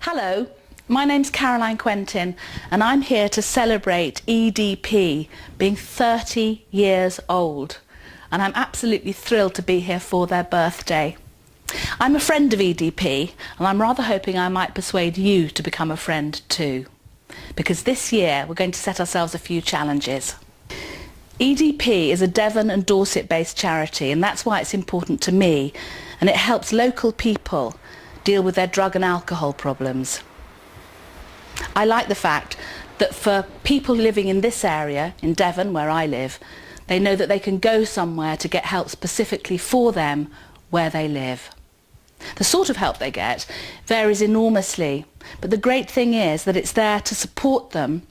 Hello, my name's Caroline Quentin and I'm here to celebrate EDP being 30 years old, and I'm absolutely thrilled to be here for their birthday. I'm a friend of EDP and I'm rather hoping I might persuade you to become a friend too, because this year we're going to set ourselves a few challenges. EDP is a Devon and Dorset based charity, and that's why it's important to me, and it helps local people deal with their drug and alcohol problems. I like the fact that for people living in this area, in Devon where I live, they know that they can go somewhere to get help specifically for them where they live. The sort of help they get varies enormously, but the great thing is that it's there to support them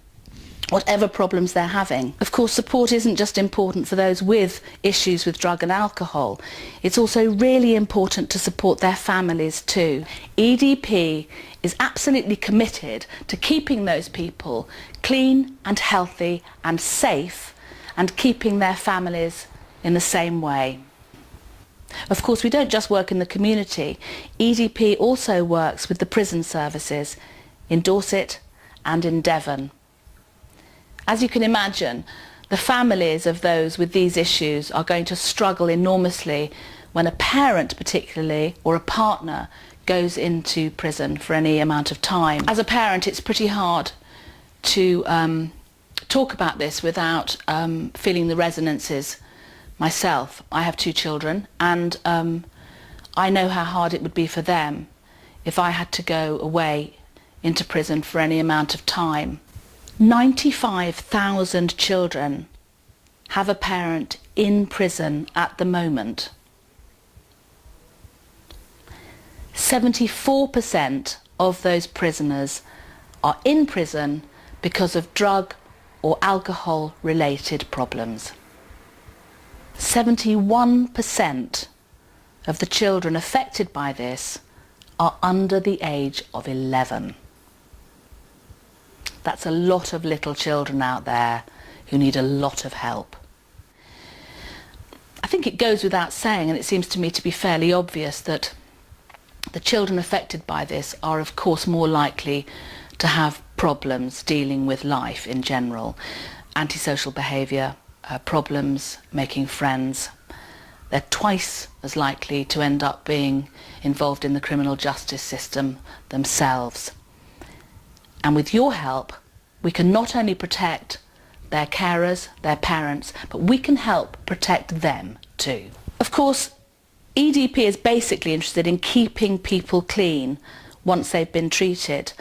whatever problems they're having. Of course, support isn't just important for those with issues with drug and alcohol. It's also really important to support their families too. EDP is absolutely committed to keeping those people clean and healthy and safe, and keeping their families in the same way. Of course, we don't just work in the community. EDP also works with the prison services in Dorset and in Devon. As you can imagine, the families of those with these issues are going to struggle enormously when a parent particularly, or a partner, goes into prison for any amount of time. As a parent, it's pretty hard to talk about this without feeling the resonances myself. I have 2 children, and I know how hard it would be for them if I had to go away into prison for any amount of time. 95,000 children have a parent in prison at the moment. 74% of those prisoners are in prison because of drug or alcohol related problems. 71% of the children affected by this are under the age of 11. That's a lot of little children out there who need a lot of help. I think it goes without saying, and it seems to me to be fairly obvious, that the children affected by this are of course more likely to have problems dealing with life in general, antisocial behaviour, problems making friends. They're twice as likely to end up being involved in the criminal justice system themselves. And with your help, we can not only protect their carers, their parents, but we can help protect them too. Of course, EDP is basically interested in keeping people clean once they've been treated.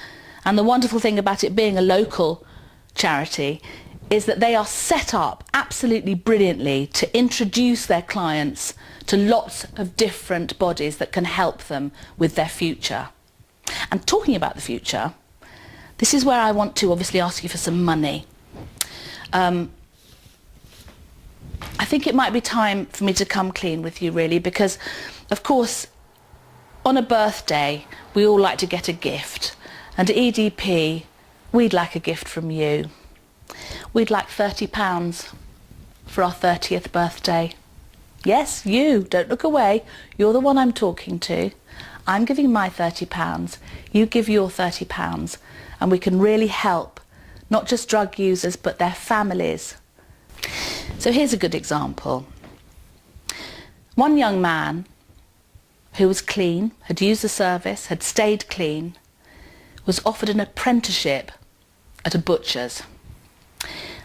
And the wonderful thing about it being a local charity is that they are set up absolutely brilliantly to introduce their clients to lots of different bodies that can help them with their future. And talking about the future, this is where I want to obviously ask you for some money. I think it might be time for me to come clean with you really, because of course on a birthday we all like to get a gift, and at EDP we'd like a gift from you. We'd like £30 for our 30th birthday. Yes, you, don't look away, you're the one I'm talking to. I'm giving my £30, you give your £30, and we can really help not just drug users but their families. So here's a good example. One young man who was clean, had used the service, had stayed clean, was offered an apprenticeship at a butcher's.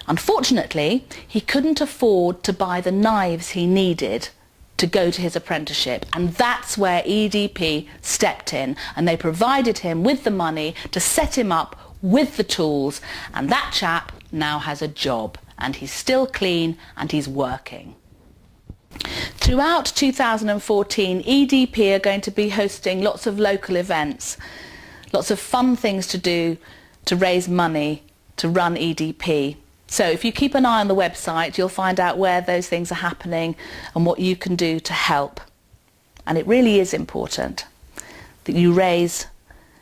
Unfortunately, he couldn't afford to buy the knives he needed to go to his apprenticeship, and that's where EDP stepped in, and they provided him with the money to set him up with the tools, and that chap now has a job, and he's still clean and he's working. Throughout 2014, EDP are going to be hosting lots of local events, lots of fun things to do to raise money to run EDP. So if you keep an eye on the website, you'll find out where those things are happening and what you can do to help. And it really is important that you raise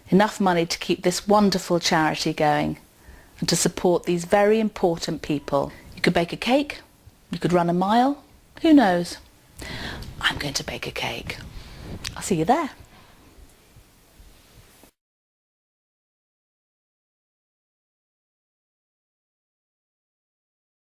enough money to keep this wonderful charity going and to support these very important people. You could bake a cake, you could run a mile, who knows? I'm going to bake a cake. I'll see you there.